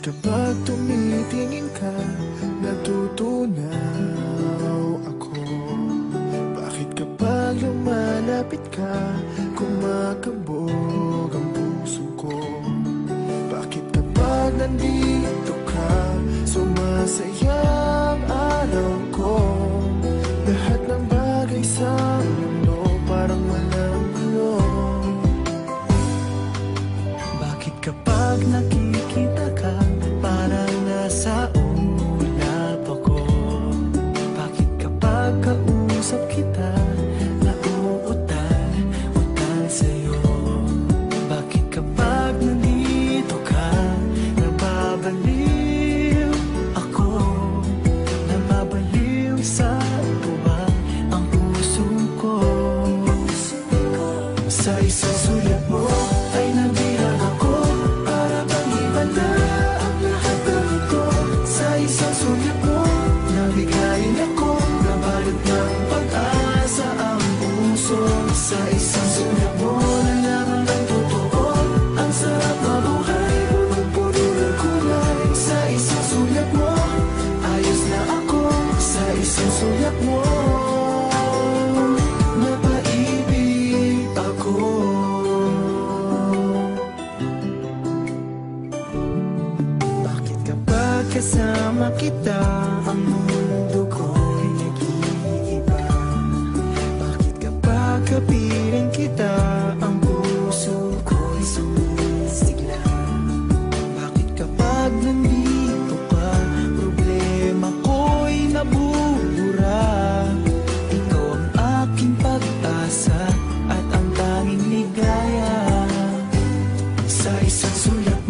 kapag tumitingin ka, natutunaw ako? Bakit kapag lumalapit ka, kumakabog ang puso ko? Bakit kapag nandito ka, sumasaya ang araw ko? Lahat ng bagay sa mundo parang walang gulo. Bakit kapag nakikita ka, parang nasa ulap ako? Bakit kapag kausap kita, nauutal-utal sa'yo? Bakit kapag nandito ka, nababaliw ako? Nababaliw sa tuwa ang puso ko. Sa isang sulat mo ay nabilang ako, para bang iba na ang lahat ng ito. Sa isang sulat mo, nabigayin ako, nabalot ng pag-asa ang puso. Sa isang sulat mo, nalaman ng totoo, ang sarap mabuhay, punong-puno ng kulay. Sa isang sulat mo, ayos na ako. Sa isang sulat mo, napaibig ako. Bakit kapag kasama kita, ang mundo ko'y nag-iiba? Bakit kapag kapiling kita, ang puso ko'y sumisigla? Bakit kapag nandito ka, problema ko'y nabubura? Ikaw ang aking pag-asa at ang tanging ligaya. Sa isang sulat